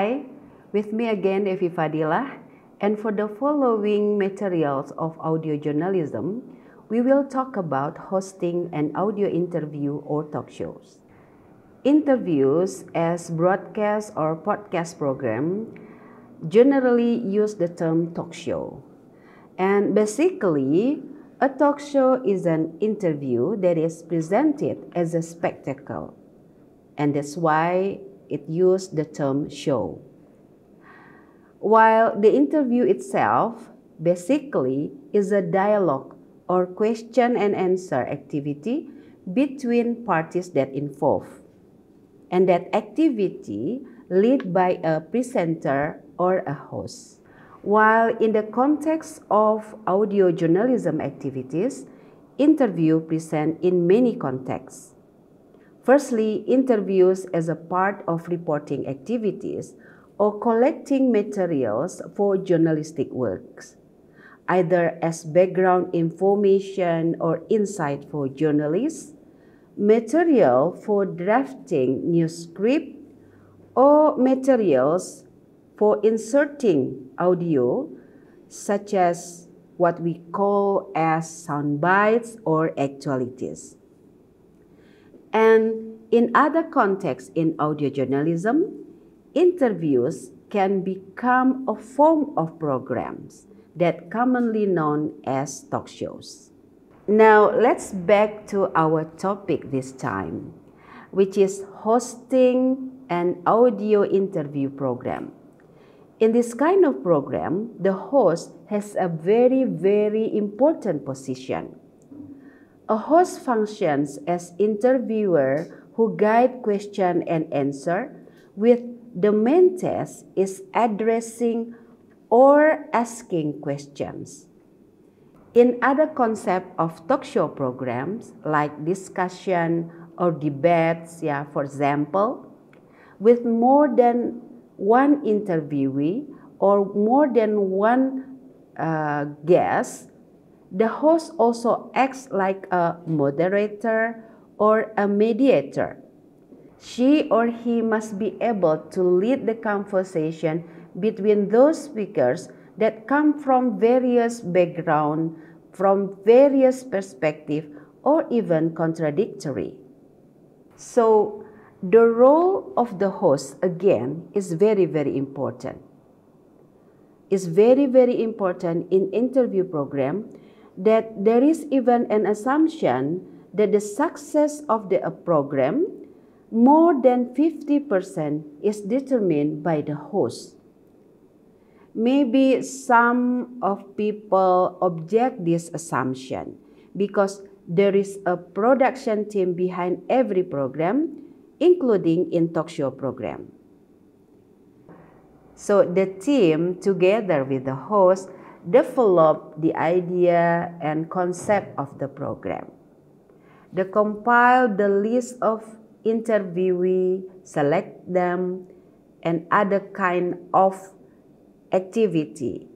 Hi, with me again, Fadilah, and for the following materials of audio journalism, we will talk about hosting an audio interview or talk shows. Interviews as broadcast or podcast program generally use the term talk show. And basically, a talk show is an interview that is presented as a spectacle. And that's why it used the term show. While the interview itself basically is a dialogue or question and answer activity between parties that involve. And that activity led by a presenter or a host. While in the context of audio journalism activities, interview present in many contexts. Firstly, interviews as a part of reporting activities or collecting materials for journalistic works, either as background information or insight for journalists, material for drafting news script, or materials for inserting audio, such as what we call as sound bites or actualities. And in other contexts in audio journalism, interviews can become a form of programs that commonly known as talk shows. Now let's back to our topic this time, which is hosting an audio interview program. In this kind of program, the host has a very important position. A host functions as interviewer who guide question and answer, with the main task is addressing or asking questions. In other concepts of talk show programs like discussion or debates, for example, with more than one interviewee or more than one guest, the host also acts like a moderator or a mediator. She or he must be able to lead the conversation between those speakers that come from various backgrounds, from various perspectives, or even contradictory. So, the role of the host, again, is very important. It's very important in interview program that there is even an assumption that the success of the program, more than 50% is determined by the host. Maybe some of people object this assumption because there is a production team behind every program, including in talk show program. So the team, together with the host, develop the idea and concept of the program. They compile the list of interviewee, select them, and other kind of activity,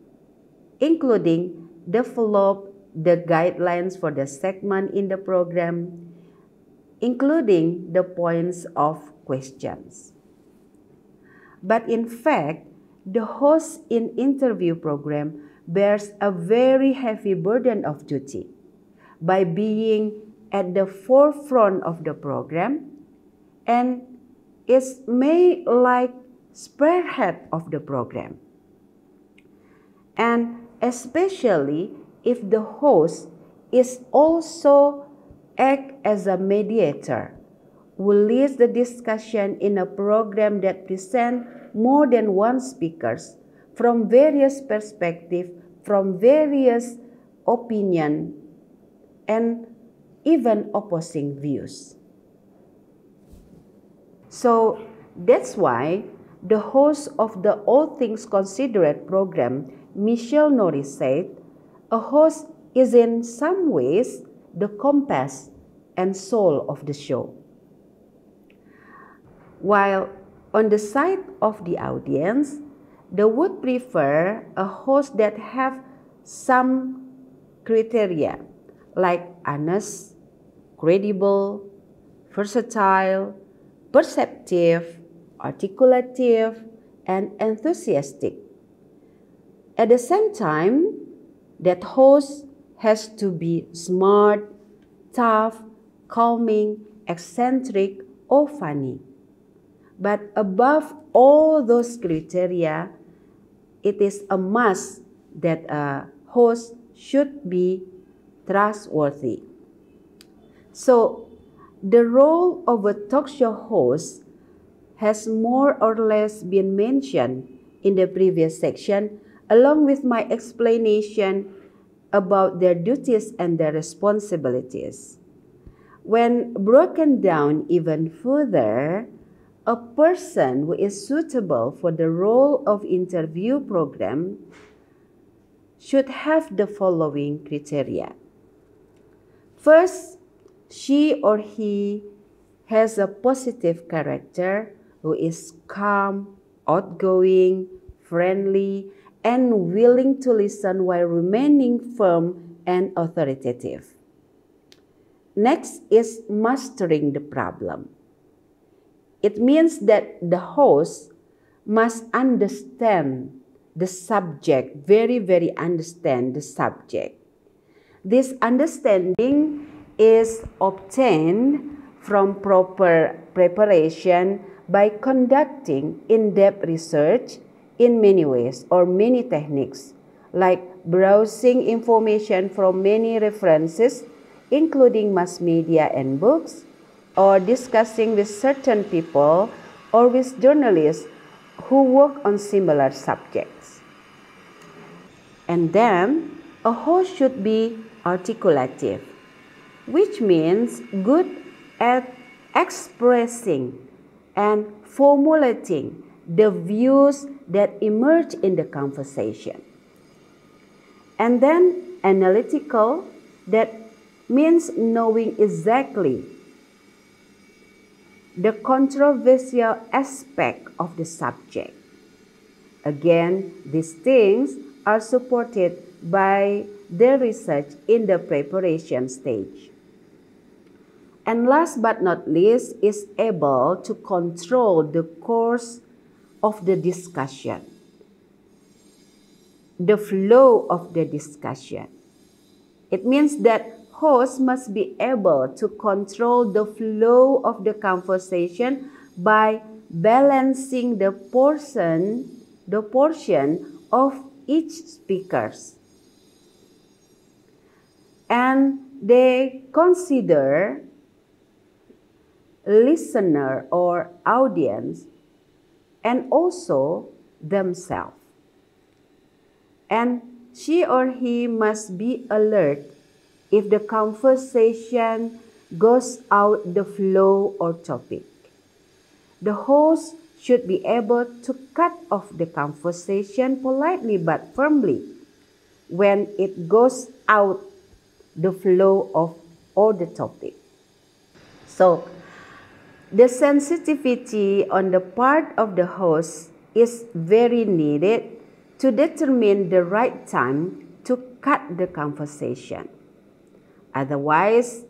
including develop the guidelines for the segment in the program, including the points of questions. But in fact, the host in interview program bears a very heavy burden of duty by being at the forefront of the program and is made like spearhead of the program. And especially if the host is also act as a mediator who leads the discussion in a program that presents more than one speakers from various perspectives, from various opinions, and even opposing views. So that's why the host of the All Things Considered program, Michelle Norris, said, a host is in some ways the compass and soul of the show. While on the side of the audience, they would prefer a host that have some criteria like honest, credible, versatile, perceptive, articulative, and enthusiastic. At the same time, that host has to be smart, tough, calming, eccentric, or funny. But above all those criteria, it is a must that a host should be trustworthy. So, the role of a talk show host has more or less been mentioned in the previous section, along with my explanation about their duties and their responsibilities. When broken down even further, a person who is suitable for the role of interview program should have the following criteria. First, she or he has a positive character who is calm, outgoing, friendly, and willing to listen while remaining firm and authoritative. Next is mastering the problem. It means that the host must understand the subject, very understand the subject. This understanding is obtained from proper preparation by conducting in-depth research in many ways or many techniques, like browsing information from many references, including mass media and books, or discussing with certain people or with journalists who work on similar subjects. And then, a host should be articulative, which means good at expressing and formulating the views that emerge in the conversation. And then analytical, that means knowing exactly the controversial aspect of the subject. Again, these things are supported by their research in the preparation stage. And last but not least, is able to control the course of the discussion, the flow of the discussion. It means that host must be able to control the flow of the conversation by balancing the portion of each speakers. And they consider listener or audience and also themselves. And she or he must be alert if the conversation goes out the flow or topic. The host should be able to cut off the conversation politely but firmly when it goes out the flow of or the topic. So, the sensitivity on the part of the host is very needed to determine the right time to cut the conversation. Otherwise,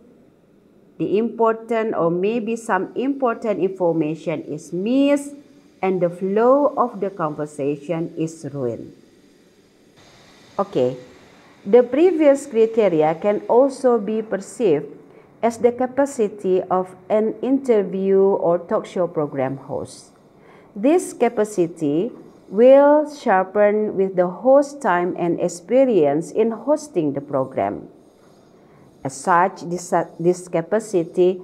the important or maybe some important information is missed and the flow of the conversation is ruined. Okay, the previous criteria can also be perceived as the capacity of an interview or talk show program host. This capacity will sharpen with the host time and experience in hosting the program. As such, this capacity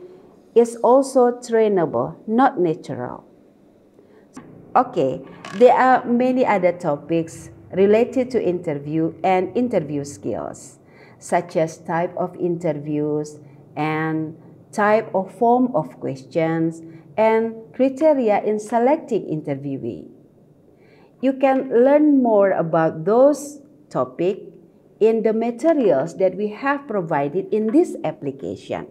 is also trainable, not natural. Okay, there are many other topics related to interview and interview skills, such as type of interviews and type or form of questions and criteria in selecting interviewee. You can learn more about those topics in the materials that we have provided in this application.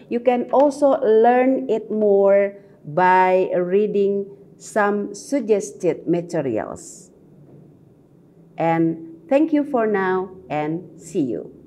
You can also learn it more by reading some suggested materials. And thank you for now and see you.